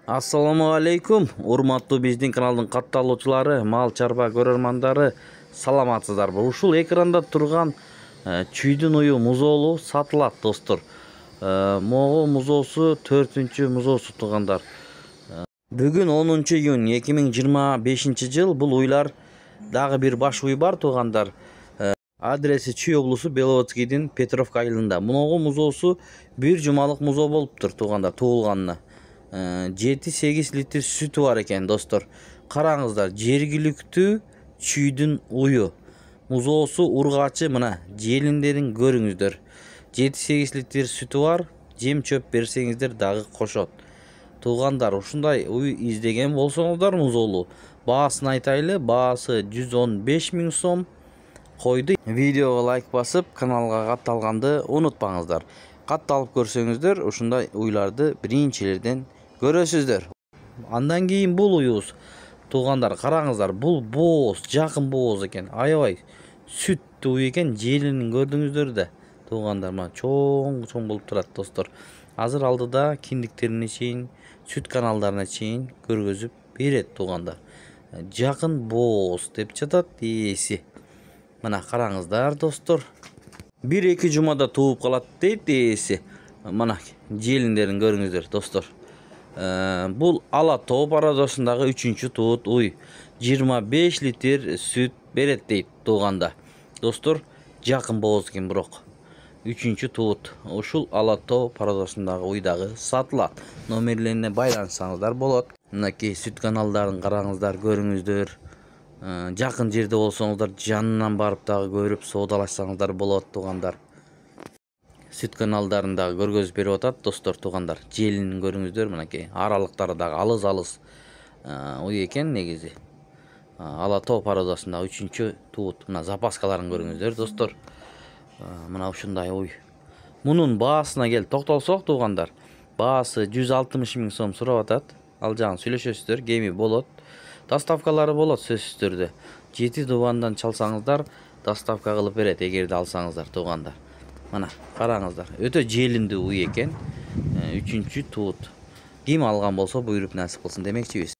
Assalamu алейкум, урматтуу биздин каналдын катталуучулары, мал чарба көрөрмандары, саламатсыздарбы? Ушул экранда турган чүйдүн ую музоолу сатылат, достор. Могу музоосу 4-чү музоосу туугандар. Бүгүн 10-июнь 2025 жыл. Бул уйлар дагы бир баш уй бар, туугандар. Адреси Чүй облусу Беловодскийдин Петровка айылында. Могу музоосу бир жумалык музоо болуптур, туугандар, туулганына. 7-8 литр сүтү бар экен, достор. Караңыздар, жергиликтүү чүйдүн ую. Музоосу ургачы, мына желиндерин көрүңүздөр. 7-8 литр сүтү бар, жем чөп берсеңиздер дагы кошот. Туугандар, ушундай уй издеген болсоңуздар музоолу, баасын айтайлы. Баасы 115 000 сом. Койду. Видеого лайк басып, каналга катталганды унутпаңыздар. Катталып көрсөңүздөр, ушундай уйларды биринчилерден көрөсүздөр. Андан кийин бул уюбуз, туугандар, караңыздар, бул бооз, жакын бооз экен. Аябай сүттүү уй экен. Желинин көрдүңүздөр да, туугандар, мына чоң болуп турат, достор. Азыр алдыда киндиктерине чейин, сүт каналдарына чейин көргөзүп берет, туугандар. Жакын бооз деп жатат ээси. Мына караңыздар, достор. 1-2 жумада тууп калат дейт ээси. Мына желиндерин көрүңүздөр, достор. Бул ала тоо парадосундагы 3-чү туут уй. 25 литр сүт берет дейт, тууганда. Достор, жакын бооз экен, бирок 3-чү туут. Ушул ала тоо парадосундагы уйдагы сатылат. Номерлерине байланышсаңыздар болот. Мынакей сүт каналдарын караңыздар, көрүңүздөр. Жакын жерде болсоңуздар, жанынан барып дагы көрүп соодалашсаңыздар болот, туугандар. Сүт каналдарын дагы көргөзүп берип атат, достор, туугандар. Желинин көрүңүздөр, мынакей аралыктары дагы алыс уй экен негизи. Ала тоо пародасындагы 3-чү туут. Мына запаскаларын көрүңүздөр, достор. Мына ушундай уй. Мунун баасына келип токтолсок, туугандар, баасы 160 000 сом сурап атат. Ал жагын сүйлөшөсүздөр, кеми болот. Доставкалары болот, сөзсүз түрдө. 7 дубандан чалсаңыздар, доставка кылып берет, эгерде алсаңыздар, туугандар. Мына караңыздар, өтө желиндүү уй экен. 3-чү туут. Ким алган болсо буйруп насип кылсын демекчибиз.